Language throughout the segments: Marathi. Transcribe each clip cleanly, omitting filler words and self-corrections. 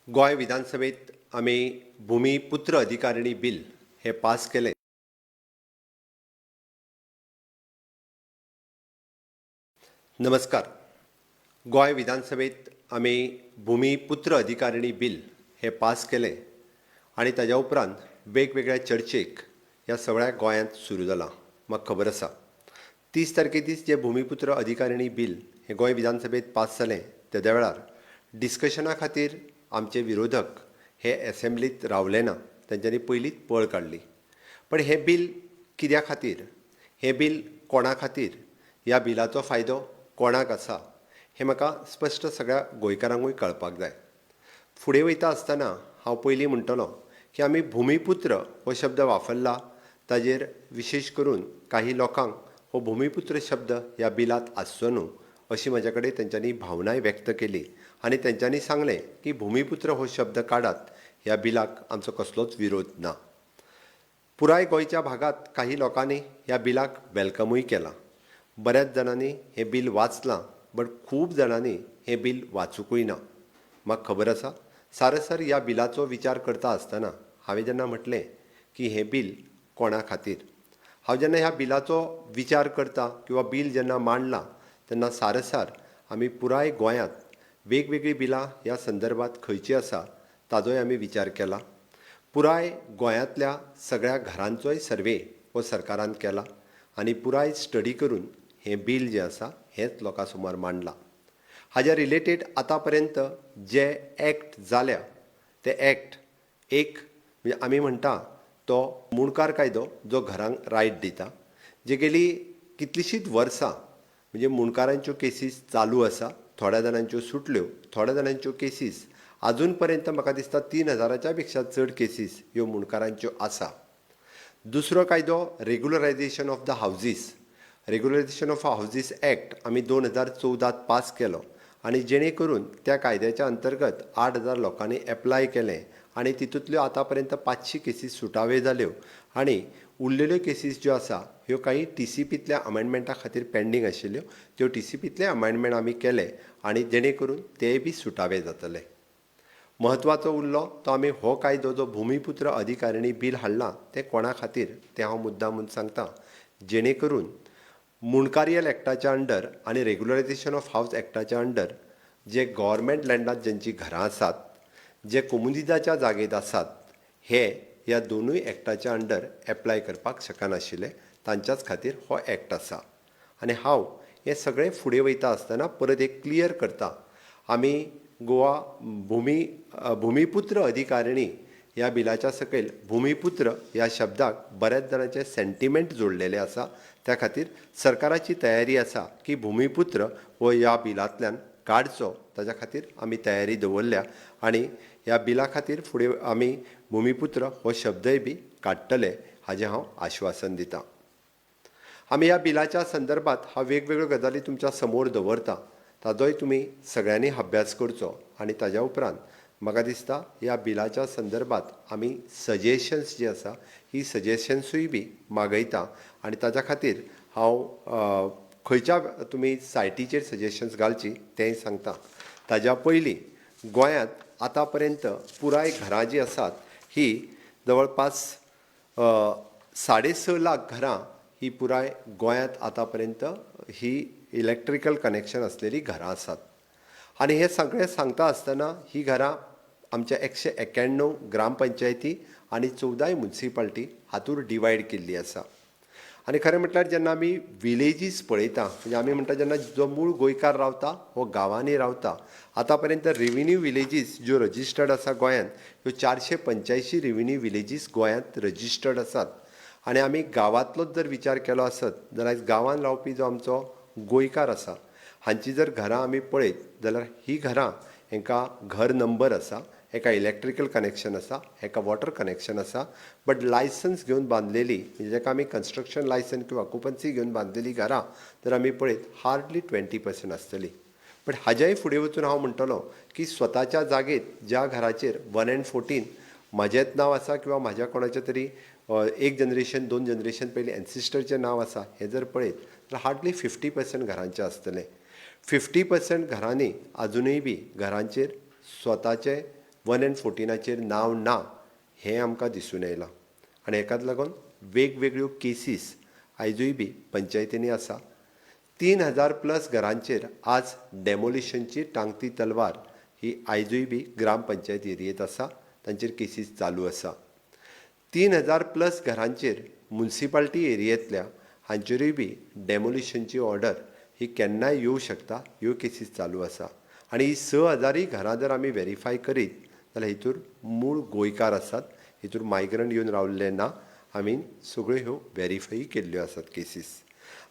गोय विधानसभेत आम्ही भूमिपुत्र अधिकारिणी बिल हे पास केले. नमस्कार. गोय विधानसभेत आम्ही भूमिपुत्र अधिकारिणी बिल हे पास केले आणि ताज्या उपरांत वेगवेगळ्या चर्चेक ह्या सगळ्या गोंयांत सुरू जाला. म्हाका खबर आसा 30 तारखे दीस जे भूमिपुत्र अधिकारिणी बिल हे गोंय विधानसभेत पास जालें तेद्या वेळार डिस्कशना खातीर आमचे विरोधक हे असेंब्लीत रावले ना. तांच्यांनी पयलींच पळ काडली. पण हे बिल कित्या खातीर, हे बिल कोणा खातीर, ह्या बिलाचो फायदो कोणाक आसा हें म्हाका स्पश्ट सगळ्या गोंयकारांकूय कळपाक जाय. फुडें वयता आसतना हांव पयलीं म्हणटलों की आमी भूमिपुत्र हो शब्द वापरला ताजेर विशेश करून काही लोकांक हो भूमिपुत्र शब्द ह्या बिलांत आसचो न्हू अशी म्हजे कडेन तेंच्यांनी भावनाय व्यक्त केली आनी तेंच्यांनी सांगलें की भूमिपुत्र हो शब्द काडात, ह्या बिलाक आमचो कसलोच विरोध ना. पुराय गोंयच्या भागांत काही लोकांनी ह्या बिलाक वेलकमूय केलां. बऱ्याच जाणांनी हें बिल वाचलां, बट खूब जाणांनी हें बिल वाचूंकूय ना. म्हाका खबर आसा सारसर ह्या बिलाचो विचार करता आसतना हांवें जेन्ना म्हटलें की हें बिल कोणा खातीर, हांव जेन्ना ह्या बिलाचो विचार करता किंवा बिल जेन्ना मांडलां तेन्ना सारसार आमी पुराय गोंयांत वेगवेगळीं बिलां ह्या संदर्भांत खंयची आसा ताजोय आमी विचार केला. पुराय गोंयांतल्या सगळ्या घरांचोय सर्वे हो सरकारान केला आनी पुराय स्टडी करून हें बिल जें आसा हेंच लोकां समोर मांडलां. हाज्या रिलेटेड आतां पर्यंत जे एक्ट जाल्या ते एक्ट एक म्हणजे आमी म्हणटा तो मुणकार कायदो जो घरांक रायट दिता, जे गेली कितलींशींच वर्सां म्हणजे मुणकारांच्यो केसीस चालू आसा. थोड्या जाणांच्यो सुटल्यो, थोड्या जाणांच्यो केसीस आजून पर्यंत म्हाका दिसता 3000च्या पेक्षा चड केसीस ह्यो मुणकारांच्यो आसा. दुसरो कायदो regularisation of the houses. Regularisation of houses act आमी 2014 पास केलो आनी जेणे करून त्या कायद्याच्या अंतर्गत 8000 लोकांनी एप्लाय केलें आनी तितूंतल्यो आतां पर्यंत 500 केसीस सुटावे जाल्यो आनी उरलेल्यो केसीस ज्यो आसा ह्यो काही TCPंतल्या अमेंडमेंटा खातीर पेंडींग आशिल्ल्यो, त्यो TCPंतले अमेंडमेंट आमी केले आनी जेणे करून तेय बी सुटावे जातले. म्हत्वाचो उरलो तो आमी हो कायदो जो भूमिपुत्र अधिकारिणी बिल हाडला तें कोणा खातीर तें हांव मुद्दामून सांगता. जेणे करून मुणकारियल एक्टाच्या अंडर आनी रेग्युलरायझेशन ऑफ हावज एक्टाच्या अंडर जे गव्हर्मेंट लँडांत जेंची घरां आसात, जे कोमुनिदाच्या जागेत आसात, हे ह्या दोनूय एक्टाच्या अंडर एप्लाय करपाक शकनाशिल्ले. तांच्याच खातीर हो एक्ट आसा. आनी हांव हें सगळें फुडें वयता आसतना परत एक क्लियर करता. आमी गोवा भूमिपुत्र अधिकारिणी ह्या बिलाच्या सकयल भूमिपुत्र ह्या शब्दाक बऱ्याच जाणांचे सेंटिमेंट जोडलेले आसा. त्या खातीर सरकाराची तयारी आसा की भूमिपुत्र हो ह्या बिलांतल्यान काडचो. ताच्या खातीर आमी तयारी दवरल्या आनी ह्या बिला खातीर फुडें आमी भूमिपुत्र हो शब्दय बी काडटले हाजें हांव आश्वासन दितां. आमी ह्या बिलाच्या संदर्भात हांव वेगवेगळ्यो गजाली तुमच्या समोर दवरता. ताजोय तुमी सगळ्यांनी अभ्यास करचो आनी ताज्या उपरांत म्हाका दिसता ह्या बिलाच्या संदर्भात आमी सजेशन्स जी आसा ही सजेशन्सूय बी मागयता आनी ताच्या खातीर हांव खंयच्या तुमी सायटीचेर सजेशन्स घालची तेंय सांगता. ताज्या पयलीं गोंयांत आतां पर्यंत पुराय घरां जीं आसात ही जवळपास 6.5 लाख घरां ही पुराय गोंयांत आतां पर्यंत ही इलेक्ट्रिकल कनेक्शन आसलेली घरां आसात. आनी हे सगळें सांगता आसतना ही घरां आमच्या 191 ग्रामपंचायती आनी 14 म्युनिसिपालिटी हातूंत डिवायड केल्ली आसा. आनी खरें म्हटल्यार जेन्ना आमी विलेजीस पळयता म्हणजे आमी म्हणटा जेन्ना जो मूळ गोंयकार रावता हो गांवांनी रावता. आतां पर्यंत रेव्हेन्यू विलेजीस ज्यो रजिस्टर्ड आसा गोंयांत ह्यो 485 रेव्हेन्यू विलेजीस गोंयांत रजिस्टर्ड आसात. आनी आमी गांवांतलोच जर विचार केलो आसत जाल्यार गांवांत रावपी जो आमचो गोंयकार आसा हांची जर घरां आमी पळयत जाल्यार ही घरां हांकां घर नंबर आसा, एका इलेक्ट्रिकल कनेक्शन आसा, एका वॉटर कनेक्शन आसा, बट लायसन्स घेवन बांदलेली म्हणजे जेका आमी कन्स्ट्रक्शन लायसन्स किंवा ऑक्युपन्सी घेवन बांदलेली घरां जर आमी पळयत हार्डली 20% आसतली. बट हाज्याय फुडें वचून हांव म्हणटलों की स्वताच्या जागेत ज्या घराचेर 1/14 म्हाजेंच नांव आसा किंवा म्हाज्या कोणाचें तरी एक जनरेशन 2 जनरेशन पयलीं एन्सिस्टरचें नांव आसा हें जर पळयत जाल्यार हार्डली 50% घरांचें आसतलें. 50% घरांनी आजुनूय बी घरांचेर स्वताचें 114चेर नांव ना हें आमकां दिसून येयलां आनी हेकाच लागून वेगवेगळ्यो केसीस आयजूय बी पंचायतींनी आसा 3000+ घरांचेर आज डेमोलिशनची टांगती तलवार ही आयजूय बी ग्रामपंचायत एरियेत आसा तांचेर केसीस चालू आसा 3000+ घरांचेर म्युनिसिपालिटी एरियेंतल्या हांचेरूय बी डेमोलिशनची ऑर्डर ही केन्नाय येवं शकता ह्यो केसीस चालू आसा आनी ही 6000 घरां जर आमी व्हेरीफाय करीत जाल्यार हितूर मूळ गोंयकार आसात हितूर मायग्रंट येवन रावल्ले ना आमी सगळ्यो ह्यो व्हेरीफाय केल्ल्यो आसात केसीस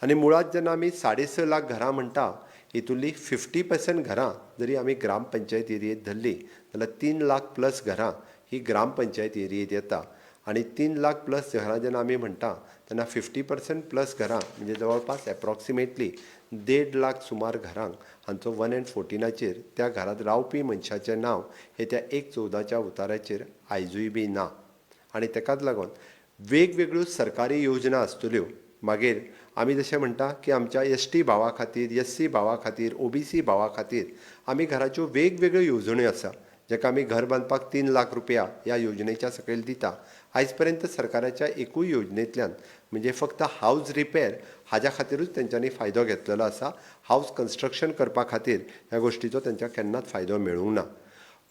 आनी मुळात जेन्ना आमी 6.5 लाख घरां म्हणटा हितूंतली 50% घरां जरी आमी ग्रामपंचायत एरियेंत धरली जाल्यार 3 लाख+ घरां ही ग्रामपंचायत एरियेंत येता आनी 3 लाख+ घरां जेन्ना आमी म्हणटा तेन्ना 50% घरां म्हणजे जवळपास एप्रॉक्सिमेटली 1.5 लाख सुमार घरांक हांचो 114चेर त्या घरांत रावपी मनशाचें नांव हे त्या 114च्या उतार्याचेर आयजूय बी ना आनी तेकाच लागून वेगवेगळ्यो सरकारी योजना आसतल्यो मागीर आमी जशें म्हणटा की आमच्या ST भावा खातीर SC भावा खातीर OBC भावा खातीर आमी घराच्यो वेगवेगळ्यो येवजण्यो आसा जेका आमी घर बांदपाक 3 लाख रुपया ह्या योजनेच्या सकयल दिता आयज पर्यंत सरकाराच्या एकूय योजनेंतल्यान म्हणजे फक्त हावज रिपेर हाज्या खातीरूच तेंच्यांनी फायदो घेतलेलो आसा हावज कन्स्ट्रक्शन करपा खातीर ह्या गोश्टीचो तेंच्या केन्नाच फायदो मेळूंक ना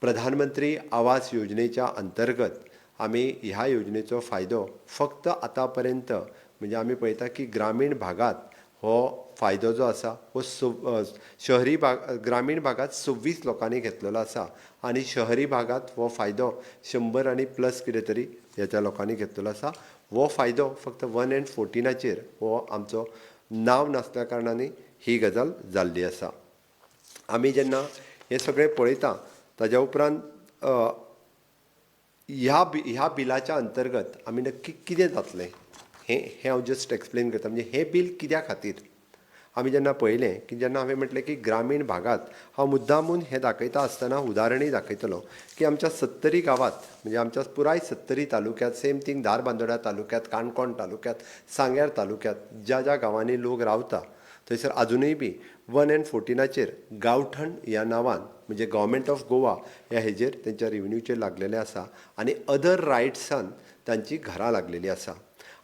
प्रधानमंत्री आवास योजनेच्या अंतर्गत आमी ह्या योजनेचो फायदो फक्त आतां पर्यंत म्हणजे आमी पळयता की ग्रामीण भागात हो फायदो जो आसा हो शहरी ग्रामीण भागात 26 लोकांनी घेतलेलो आसा आनी शहरी भागात हो फायदो 100 आनी प्लस कितें तरी ह्याच्या लोकांनी घेतलेलो आसा हो फायदो फक्त 114चेर हो आमचो नांव नासल्या कारणांनी ही गजाल जाल्ली आसा आमी जेन्ना हे सगळें पळयता ताज्या उपरांत ह्या बिलाच्या अंतर्गत आमी नक्की कितें जातलें हें हांव जस्ट एक्सप्लेन करता म्हणजे हें बील कित्या खातीर आमी जेन्ना पळयलें की जेन्ना हांवें म्हटलें की ग्रामीण भागात हांव मुद्दामून हें दाखयता आसतना उदाहरणय दाखयतलो की आमच्या 70 गांवांत म्हणजे आमच्या पुराय 70 तालुक्यांत सेम थिंग धारबांदोड्या तालुक्यांत काणकोण तालुक्यांत सांग्यार तालुक्यांत ज्या ज्या गांवांनी लोक रावता थंयसर अजुनूय बी 114चेर गांवठण ह्या नांवान म्हणजे गव्हर्मेंट ऑफ गोवा ह्या हेजेर तेंच्या रेवन्यूचेर लागलेले आसा आनी अदर रायट्सान तांची घरां लागलेली आसा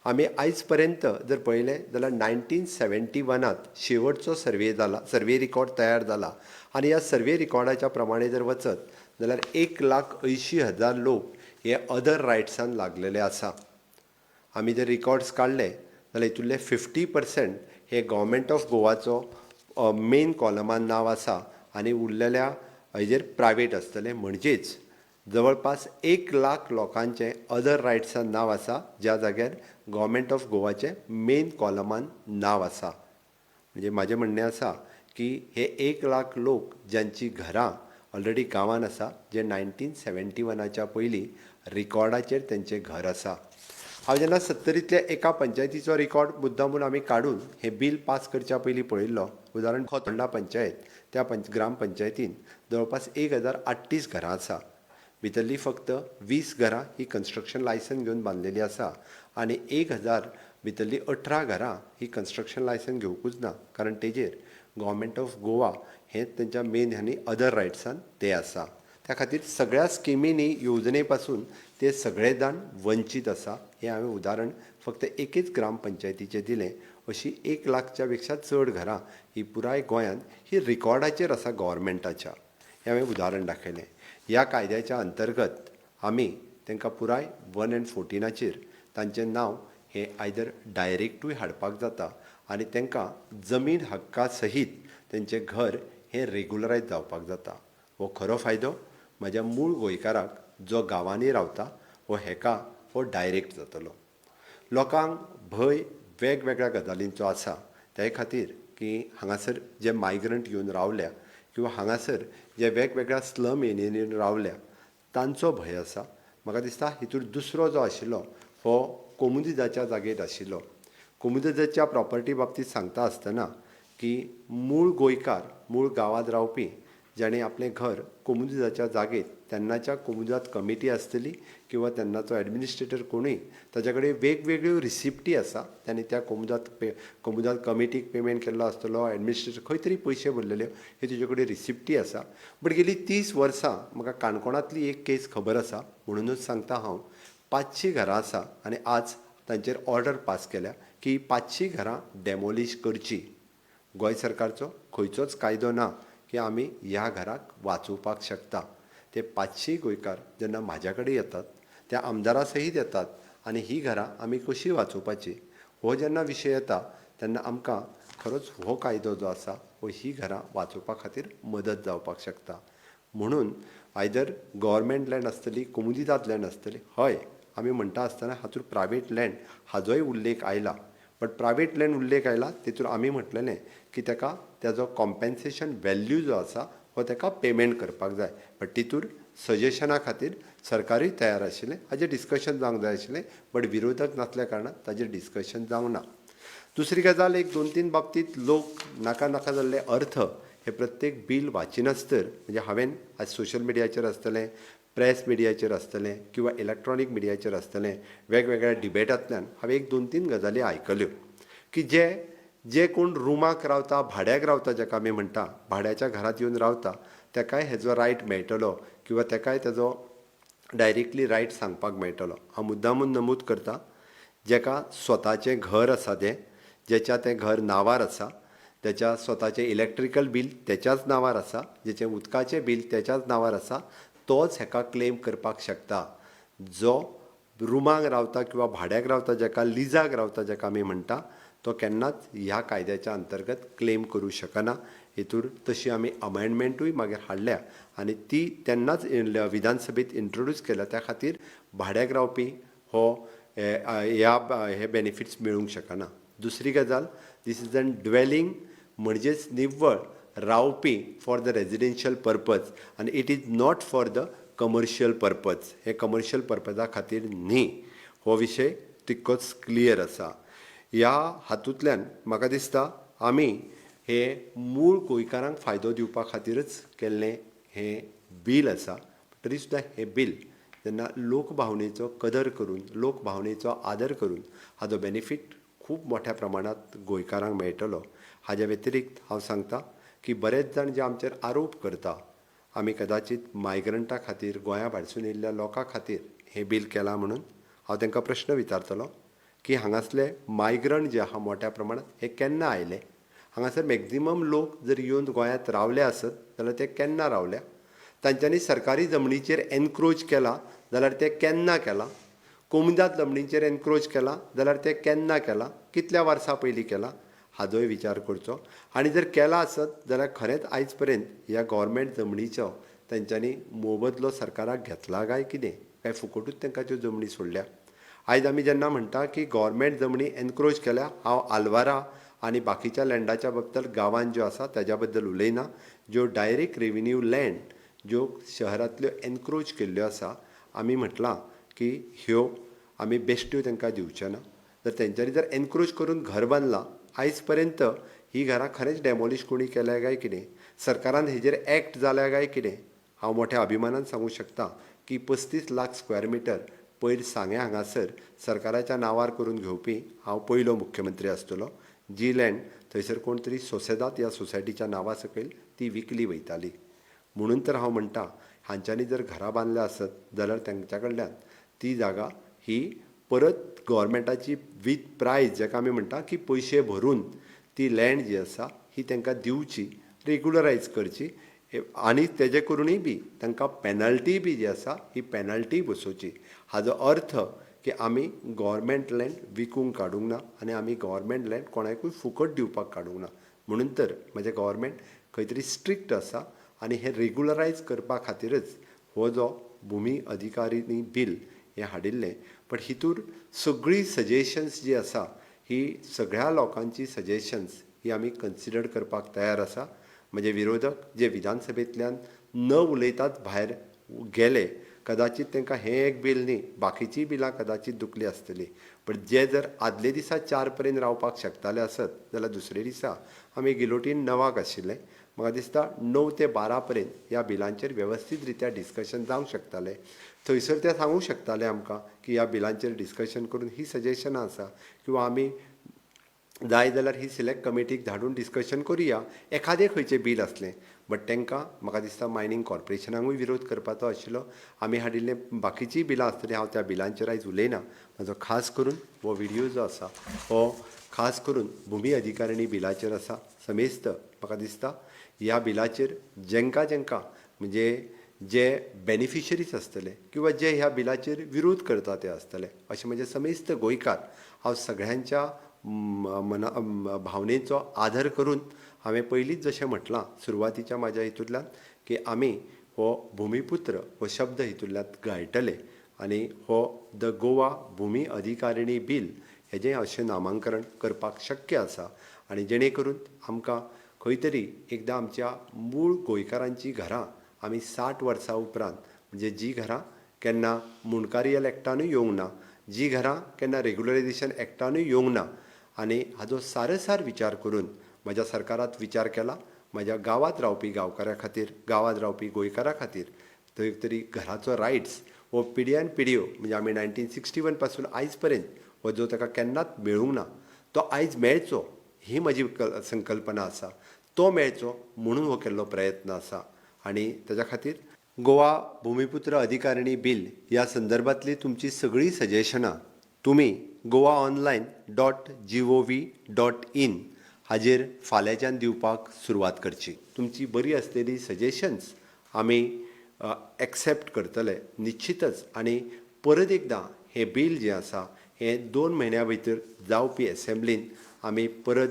आमी आयज पर्यंत जर पळयलें जाल्यार 1971त शेवटचो सर्वे रिकॉर्ड तयार जाला आनी ह्या सर्वे रिकॉर्डाच्या प्रमाणे जर वचत जाल्यार 1,80,000 लोक हे अदर रायट्सान लागलेले आसा आमी जर रिकॉर्ड्स काडले जाल्यार हितूंतले 50% हे गव्हर्मेंट ऑफ गोवाचो मेन कॉलमान नांव आसा आनी उरलेल्या हेजेर प्रायवेट आसतलें म्हणजेच जवळपास 1 लाख लोकांचें अदर रायट्सान नांव आसा ज्या जाग्यार गव्हर्मेंट ऑफ गोवाचें मेन कॉलमान नांव आसा म्हणजे म्हाजें म्हणणें आसा की हे 1 लाख लोक ज्यांची घरां ऑलरेडी गांवांत आसा जे 1971च्या पयलीं रिकॉर्डाचेर तेंचें घर आसा हांव जेन्ना 70तल्या एका पंचायतीचो रिकॉर्ड मुद्दामून आमी काडून हें बील पास करच्या पयलीं पळयल्लो उदाहरण खोतोंडा पंचायत त्या ग्रामपंचायतीन जवळपास 1038 घरां आसा भितरली फक्त 20 घरां ही कन्स्ट्रक्शन लायसन घेवन बांदलेली आसा आनी 1000 भितरली 18 घरां ही कन्स्ट्रक्शन लायसन घेवंकूच ना कारण तेजेर गव्हर्मेंट ऑफ गोवा हें तेंच्या मेन आनी अदर रायट्सान ते आसा त्या खातीर सगळ्या स्किमींनी येवजणे पासून ते सगळे जाण वंचीत आसा हें हांवें उदाहरण फक्त एकेच ग्रामपंचायतीचें दिलें अशी 1 लाखच्या पेक्षा चड घरां ही पुराय गोंयांत ही रिकॉर्डाचेर आसा गव्हर्मेंटाच्या हें हांवें उदाहरण दाखयलें ह्या कायद्याच्या अंतर्गत आमी तांकां पुराय 114चेर तांचें नांव हें आयदर डायरेक्टूय हाडपाक जाता आनी तांकां जमीन हक्का सहीत तेंचें घर हें रेगुलरायज जावपाक जाता हो खरो फायदो म्हाज्या मूळ गोंयकाराक जो गांवांनी रावता हेका हो डायरेक्ट जातलो लोकांक भंय वेगवेगळ्या गजालींचो आसा ते खातीर की हांगासर जे मायग्रंट येवन रावल्या किंवा हांगासर जे वेगवेगळ्या स्लम एरियेनी रावल्या तांचो भंय आसा म्हाका दिसता हितूर दुसरो जो आशिल्लो हो कोमुदिजाच्या जागेर आशिल्लो कोमुदिजाच्या प्रॉपर्टी बाबतींत सांगता आसतना की मूळ गोंयकार मूळ गांवांत रावपी जाणें आपलें घर कोमुदिजाच्या जागेत तेन्नाच्या कोमुजात कमिटी आसतली किंवा तेन्नाचो एडमिनिस्ट्रेटर कोणूय ताचे कडेन वेगवेगळ्यो रिसिप्टी आसा. तांणी त्या कोमुजात कमिटीक पेमेंट केल्लो आसतलो, एडमिनिस्ट्रेटर खंय तरी पयशे भरलेले हे तुजे कडेन रिसिप्टी आसा. बट गेली 30 वर्सां म्हाका काणकोणांतली एक केस खबर आसा म्हणूनच सांगता हांव. 500 घरां आसा आनी आज तांचेर ऑर्डर पास केल्या की 500 घरां डेमोलिश करची. गोंय सरकारचो खंयचोच कायदो ना की आमी ह्या घराक वाचोवपाक शकता. ते 500 गोंयकार जेन्ना म्हाज्या कडेन येतात, त्या आमदारा सयत येतात आनी ही घरां आमी कशीं वाचोवपाची हो जेन्ना विशय येता तेन्ना आमकां खरोच हो कायदो जो आसा हो ही घरां वाचोवपा खातीर मदत जावपाक शकता. म्हणून आयदर गव्हर्मेंट लँड आसतली, कोमुदितात लँड आसतली. हय, आमी म्हणटा आसतना हातूंत प्रायवेट लँड हाजोय उल्लेख आयला. बट प्रायवेट लँड उल्लेख आयला तेतून आमी म्हटलेलें की ताका तेजो कॉम्पेन्सेशन वॅल्यू जो आसा हो ताका पेमेंट करपाक जाय. बट तितूर सजेशना खातीर सरकारूय तयार आशिल्लें, हाजेर डिस्कशन जावंक जाय आशिल्लें. बट विरोधक नासल्या कारणान ताजेर डिस्कशन जावंक ना. दुसरी गजाल, एक 2-3 बाबतींत लोक नाका नाका जाल्ले अर्थ हे प्रत्येक बील वाचिनासतर, म्हणजे हांवें आज सोशल मिडियाचेर आसतलें, प्रेस मिडियाचेर आसतलें किंवा इलेक्ट्रॉनीक मिडियाचेर आसतलें, वेगवेगळ्या डिबेटांतल्यान हांवें एक 2-3 गजाली आयकल्यो की जे कोण रुमाक रावता, भाड्याक रावता, जाका आमी म्हणटा भाड्याच्या घरांत येवन रावता, ताकाय हेजो रायट मेळटलो किंवा ताकाय तेजो डायरेक्टली रायट सांगपाक मेळटलो. हांव मुद्दामून नमूद करता, जाका स्वताचें घर आसा जेच्या तें घर नांवार आसा, त्याच्या स्वताचें इलेक्ट्रिकल बील त्याच्याच नांवार आसा, जेचें उदकाचें बील त्याच्याच नांवार आसा, तोच हेका क्लेम करपाक शकता. जो रुमाक रावता किंवा भाड्याक रावता, जाका लिजाक रावता जाका आमी म्हणटा, तो केन्नाच ह्या कायद्याच्या अंतर्गत क्लेम करूं शकना. हेतूर तशी आमी अमेंडमेंटूय मागीर हाडल्या आनी ती तेन्नाच विधानसभेत इंट्रोड्यूस केल्या. त्या खातीर भाड्याक रावपी हे बेनिफिट्स मेळूंक शकना. दुसरी गजाल, दीस इज एन ड्वेलिंग म्हणजेच निव्वळ रावपी फॉर द रेजिडेन्शियल पर्पज आनी it is not for the commercial purpose. हे कमर्शियल पर्पजा खातीर न्ही. हो विशय तितकोच क्लियर आसा. ह्या हातूंतल्यान म्हाका दिसता आमी हे मूळ गोंयकारांक फायदो दिवपा खातीरच केल्लें हें बील आसा. तरी सुद्दां हें बील जेन्ना लोकभावनेचो कदर करून, लोकभावनेचो आदर करून हाजो बेनिफीट खूब मोठ्या प्रमाणांत गोंयकारांक मेळटलो. हाज्या व्यतिरिक्त हांव सांगता की बरेच जाण जे आमचेर आरोप करता, आमी कदाचित मायग्रंटा खातीर, गोंया भायरसून येयल्ल्या लोकां खातीर हें बील केलां म्हणून हांव तांकां प्रश्न विचारतलों की हांगासले मायग्रंट जे आहा मोठ्या प्रमाणांत हे केन्ना आयले? हांगासर मॅक्झिमम लोक जर येवन गोंयांत रावले आसत जाल्यार ते केन्ना रावल्या? तांच्यांनी सरकारी जमनीचेर एनक्रोच केला जाल्यार ते केन्ना केला? कोमुदात जमनीचेर एनक्रोच केला जाल्यार ते केन्ना केला? कितल्या वर्सां पयलीं केला? हाजोय विचार करचो. आनी जर केला आसत जाल्यार खरेंच आयज पर्यंत ह्या गव्हर्मेंट जमनीचो तांच्यांनी मोबदलो सरकाराक घेतला काय कितें? काय फुकटूच तांकां त्यो जमनी सोडल्या? आयज आमी जेन्ना म्हणटा की गव्हर्मेंट जमनी एनक्रोच केल्या, हांव आल्वारा आनी बाकीच्या लँडाच्या बद्दल गांवांत ज्यो आसा ताज्या बद्दल उलयना. ज्यो डायरेक्ट रेविन्यू लँड ज्यो शहरांतल्यो एनक्रोच केल्ल्यो आसा, आमी म्हटलां की ह्यो आमी बेश्ट्यो तांकां दिवचे ना. जर तेंच्यांनी जर एनक्रोच करून घर बांदलां, आयज पर्यंत ही घरां खरेंच डेमोलिश कोणी केल्या काय कितें? सरकारान हेजेर एक्ट जाल्या काय कितें? हांव मोठ्या अभिमानान सांगूं शकता की 35 लाख स्क्वेअर मिटर पयर सांग्या हांगासर सरकाराच्या नांवार करून घेवपी हांव पयलो मुख्यमंत्री आसतलो. जी लँड थंयसर कोण तरी सोसेदात ह्या सोसायटीच्या नांवा सकयल ती विकली वयताली. म्हणून तर हांव म्हणटा, हांच्यांनी जर घरां बांदल्या आसत जाल्यार तांच्या कडल्यान ती जागा ही परत गव्हर्मेंटाची वीथ प्रायज, जाका आमी म्हणटा की पयशे भरून ती लँड जी आसा ही तांकां दिवची, रेगुलरायज करची. आनी तेजे करूनय बी तांकां पेनल्टी बी जी आसा ही पेनल्टी बसोवची. हाजो अर्थ की आमी गव्हर्मेंट लँड विकूंक काडूंक ना आनी आमी गव्हर्मेंट लँड कोणाकूय फुकट दिवपाक काडूंक ना. म्हणून तर म्हजें गव्हर्मेंट खंय तरी स्ट्रिक्ट आसा आनी हें रेगुलरायज करपा खातीरच हो जो भुमी अधिकारिणी बील हें हाडिल्लें. बट हितूर सगळीं सजेशन्स जी आसा ही सगळ्या लोकांची सजेशन्स ही आमी कन्सिडर करपाक तयार आसा. म्हणजे विरोधक जे विधानसभेंतल्यान न उलयताच भायर गेले, कदाचित तांकां हें एक बील न्ही, बाकीचीं बिलां कदाचित दुखली आसतलीं. बट जे जर आदले दिसा 4 पर्यंत रावपाक शकताले आसत जाल्यार दुसरे दिसा आमी गिलोटीन 9 आशिल्ले. म्हाका दिसता 9 ते 12 पर्यंत ह्या बिलांचेर वेवस्थीत रित्या डिस्कशन जावंक शकतालें. थंयसर ते सांगूंक शकताले आमकां की ह्या बिलांचेर डिस्कशन करून ही सजेशनां आसा किंवा आमी जाय जाल्यार ही सिलेक्ट कमिटीक धाडून डिस्कशन करुया एखादें खंयचें बील आसलें. बट तांकां म्हाका दिसता मायनींग कॉर्पोरेशनाकूय विरोध करपाचो आशिल्लो. आमी हाडिल्ले बाकीचीय बिलां आसतलीं, हांव त्या बिलांचेर आयज उलयना. म्हाजो खास करून हो व्हिडियो जो आसा हो खास करून भुमी अधिकारिणी बिलाचेर आसा. समेस्त म्हाका दिसता ह्या बिलाचेर जेंकां म्हणजे जे बेनिफिशरीज आसतले किंवा जे ह्या बिलाचेर विरोध करता ते आसतले अशें म्हणजे समेस्त गोंयकार हांव सगळ्यांच्या भावनेचो आदर करून हांवें पयलींच जशें म्हटलां सुरवातीच्या म्हाज्या हितूंतल्यान की आमी हो भुमिपुत्र हो शब्द हितूंतल्यान घालतले आनी हो द गोवा भुमी अधिकारिणी बील हेजें अशें नामांकरण करपाक शक्य आसा. आनी जेणे करून आमकां खंय तरी एकदां आमच्या मूळ गोंयकारांची घरां आमी 60 वर्सां उपरांत म्हणजे जी घरां केन्ना मुणकारियल एक्टानूय येवंक ना, जी घरां केन्ना रेग्युलरायजेशन एक्टानूय येवंक ना आनी हाजो सारसार विचार करून म्हज्या सरकारात विचार केला. म्हज्या गांवांत रावपी गांवकारां खातीर, गांवांत रावपी गोंयकारां खातीर थंय तरी घराचो रायट्स हो पिढ्यान पिढयो म्हणजे आमी 1961 पासून आयज पर्यंत हो जो ताका केन्नाच मेळूंक ना तो आयज मेळचो ही म्हजी संकल्पना आसा. तो मेळचो म्हणून हो केल्लो प्रयत्न आसा. आनी ताच्या खातीर गोवा भुमिपुत्र अधिकारिणी बील ह्या संदर्भांतली तुमची सगळीं सजेशनां तुमी goaonline.gov.in हाजेर फाल्यांच्यान दिवपाक सुरवात करची. तुमची बरी आसलेली सजेशन्स आमी एक्सेप्ट करतले निश्चितच. आनी परत एकदां हें बील जें आसा हें 2 म्हयन्या भितर जावपी एसेंब्लीन आमी परत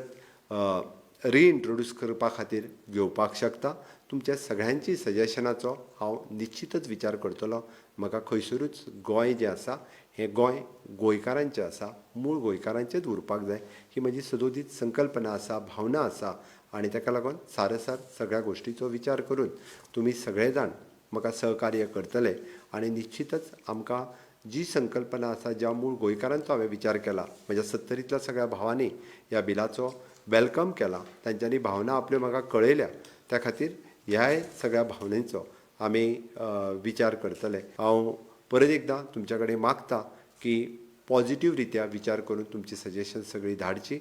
रिइंट्रोड्यूस करपा खातीर घेवपाक शकता. तुमच्या सगळ्यांची सजेशनाचो हांव निश्चितच विचार करतलो. म्हाका खंयसरूच गोंय जें आसा हें गोंय गोंयकारांचें आसा, मूळ गोंयकारांचेंच उरपाक जाय ही म्हजी सदोदीत संकल्पना आसा, भावना आसा. आनी ताका लागून सारसार सगळ्या गोश्टीचो विचार करून तुमी सगळे जाण म्हाका सहकार्य करतले आनी निश्चितच आमकां जी संकल्पना आसा ज्या मूळ गोंयकारांचो हांवें विचार केला, म्हज्या 70तल्या सगळ्या भावांनी ह्या बिलाचो वेलकम केला, तांच्यांनी भावना आपल्यो म्हाका कळयल्या. त्या खातीर ह्याय सगळ्या भावनेचो आमी विचार करतले. हांव परत एकदां तुमच्या कडेन मागता की पॉझिटीव रित्या विचार करून तुमची सजेशन सगळीं धाडची.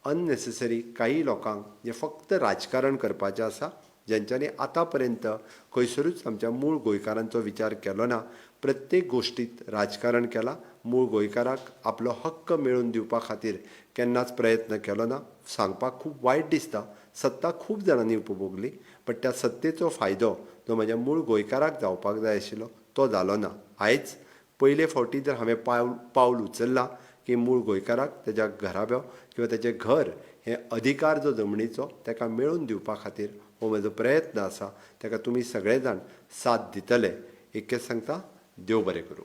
अननेसेसरी काही लोकांक जे फक्त राजकारण करपाचें आसा, जेंच्यांनी आतां पर्यंत खंयसरूच आमच्या मूळ गोंयकारांचो विचार केलो ना, प्रत्येक गोश्टींत राजकारण केलां. मूळ गोंयकाराक आपलो हक्क मेळोवन दिवपा खातीर केन्नाच प्रयत्न केलो ना. सांगपाक खूब वायट दिसता, सत्ता खूब जाणांनी उपभोगली, बट त्या सत्तेचो फायदो जो म्हज्या मूळ गोंयकाराक जावपाक जाय आशिल्लो तो जालो ना. आयज पयले फावटी जर हांवें पावल उचल्लां की मूळ गोंयकाराक तेज्या घराब्यो किंवा तेजें घर हें अधिकार जो जमनीचो ताका मेळोवन दिवपा खातीर हो म्हजो प्रयत्न आसा. ताका तुमी सगळे जाण साथ दितले इतकेंच सांगता. देव बरें करूं.